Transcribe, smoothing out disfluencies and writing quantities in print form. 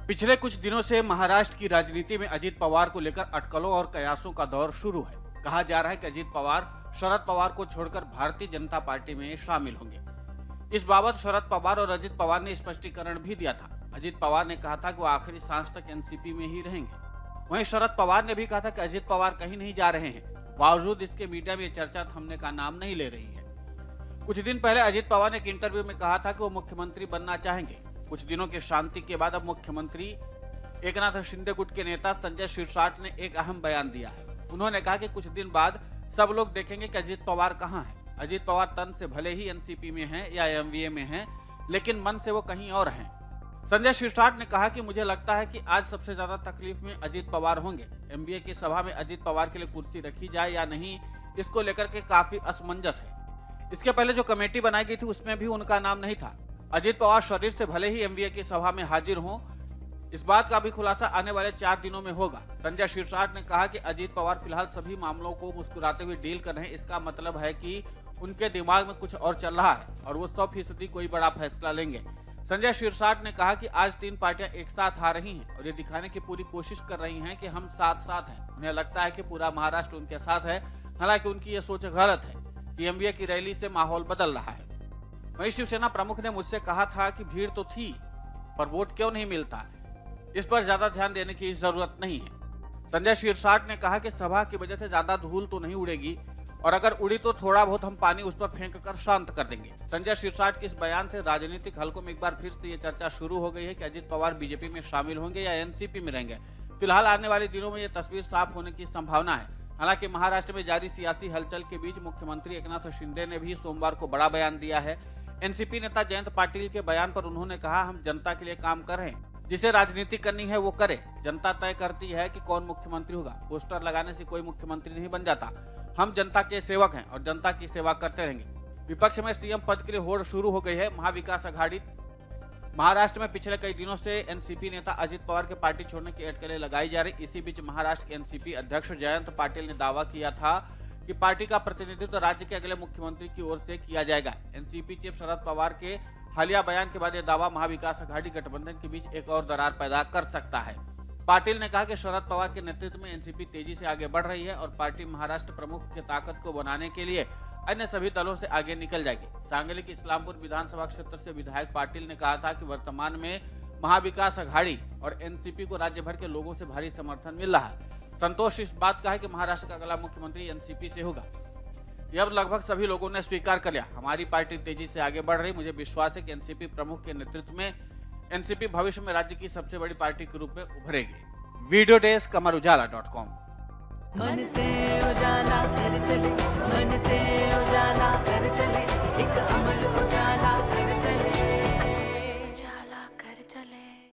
पिछले कुछ दिनों से महाराष्ट्र की राजनीति में अजीत पवार को लेकर अटकलों और कयासों का दौर शुरू है। कहा जा रहा है कि अजीत पवार शरद पवार को छोड़कर भारतीय जनता पार्टी में शामिल होंगे। इस बाबत शरद पवार और अजीत पवार ने स्पष्टीकरण भी दिया था। अजीत पवार ने कहा था कि वो आखिरी सांस तक एनसीपी में ही रहेंगे। वहीं शरद पवार ने भी कहा था कि अजीत पवार कहीं नहीं जा रहे हैं। बावजूद इसके मीडिया में चर्चा थमने का नाम नहीं ले रही है। कुछ दिन पहले अजीत पवार ने एक इंटरव्यू में कहा था कि वो मुख्यमंत्री बनना चाहेंगे। कुछ दिनों की शांति के बाद अब मुख्यमंत्री एकनाथ शिंदे गुट के नेता संजय शिरसाट ने एक अहम बयान दिया है। उन्होंने कहा कि कुछ दिन बाद सब लोग देखेंगे कि अजीत पवार कहां है। अजीत पवार तन से भले ही एनसीपी में हैं या एमवीए में हैं, लेकिन मन से वो कहीं और हैं। संजय शिरसाट ने कहा कि मुझे लगता है कि आज सबसे ज्यादा तकलीफ में अजीत पवार होंगे। एमवीए की सभा में अजीत पवार के लिए कुर्सी रखी जाए या नहीं, इसको लेकर के काफी असमंजस है। इसके पहले जो कमेटी बनाई गई थी उसमें भी उनका नाम नहीं था। अजीत पवार शरीर से भले ही एमवीए की सभा में हाजिर हों, इस बात का भी खुलासा आने वाले 4 दिनों में होगा। संजय शिरसाट ने कहा कि अजीत पवार फिलहाल सभी मामलों को मुस्कुराते हुए डील कर रहे हैं। इसका मतलब है कि उनके दिमाग में कुछ और चल रहा है और वो 100% कोई बड़ा फैसला लेंगे। संजय शिरसाट ने कहा कि आज 3 पार्टियां एक साथ आ रही हैं और ये दिखाने की पूरी कोशिश कर रही हैं कि हम साथ साथ हैं। उन्हें लगता है कि पूरा महाराष्ट्र उनके साथ है। हालांकि उनकी ये सोच गलत है कि एमवीए की रैली से माहौल बदल रहा है। वहीं शिवसेना प्रमुख ने मुझसे कहा था कि भीड़ तो थी पर वोट क्यों नहीं मिलता, इस पर ज्यादा ध्यान देने की जरूरत नहीं है। संजय शिरसाट ने कहा कि सभा की वजह से ज्यादा धूल तो नहीं उड़ेगी और अगर उड़ी तो थोड़ा बहुत हम पानी उस पर फेंक कर शांत कर देंगे। संजय शिरसाट के इस बयान से राजनीतिक हलकों में एक बार फिर से ये चर्चा शुरू हो गई है कि अजीत पवार बीजेपी में शामिल होंगे या एनसीपी में रहेंगे। फिलहाल आने वाले दिनों में ये तस्वीर साफ होने की संभावना है। हालांकि महाराष्ट्र में जारी सियासी हलचल के बीच मुख्यमंत्री एकनाथ शिंदे ने भी सोमवार को बड़ा बयान दिया है। एनसीपी नेता जयंत पाटिल के बयान पर उन्होंने कहा, हम जनता के लिए काम कर रहे हैं, जिसे राजनीति करनी है वो करे। जनता तय करती है कि कौन मुख्यमंत्री होगा। पोस्टर लगाने से कोई मुख्यमंत्री नहीं बन जाता। हम जनता के सेवक हैं और जनता की सेवा करते रहेंगे। विपक्ष में सीएम पद के लिए होड़ शुरू हो गई है। महाविकास अघाड़ी महाराष्ट्र में पिछले कई दिनों से एनसीपी नेता अजीत पवार के पार्टी छोड़ने की अटकलें लगाई जा रही। इसी बीच महाराष्ट्र के एनसीपी अध्यक्ष जयंत पाटिल ने दावा किया था कि पार्टी का प्रतिनिधित्व राज्य के अगले मुख्यमंत्री की ओर से किया जाएगा। एनसीपी चीफ शरद पवार के हालिया बयान के बाद यह दावा महाविकास अघाड़ी गठबंधन के बीच एक और दरार पैदा कर सकता है। पाटिल ने कहा कि शरद पवार के नेतृत्व में एनसीपी तेजी से आगे बढ़ रही है और पार्टी महाराष्ट्र प्रमुख की ताकत को बनाने के लिए अन्य सभी दलों से आगे निकल जाएगी। सांगली के इस्लामपुर विधानसभा क्षेत्र से विधायक पाटिल ने कहा था कि वर्तमान में महाविकास अघाड़ी और एनसीपी को राज्य भर के लोगों से भारी समर्थन मिल रहा है। संतोष इस बात का है कि महाराष्ट्र का अगला मुख्यमंत्री एनसीपी से होगा। यह अब लगभग सभी लोगों ने स्वीकार कर लिया। हमारी पार्टी तेजी से आगे बढ़ रही। मुझे विश्वास है कि एनसीपी प्रमुख के नेतृत्व में एनसीपी भविष्य में राज्य की सबसे बड़ी पार्टी के रूप में उभरेगी। वीडियो डेस्क अमर उजाला.com। मन से उजाला कर चले, मन से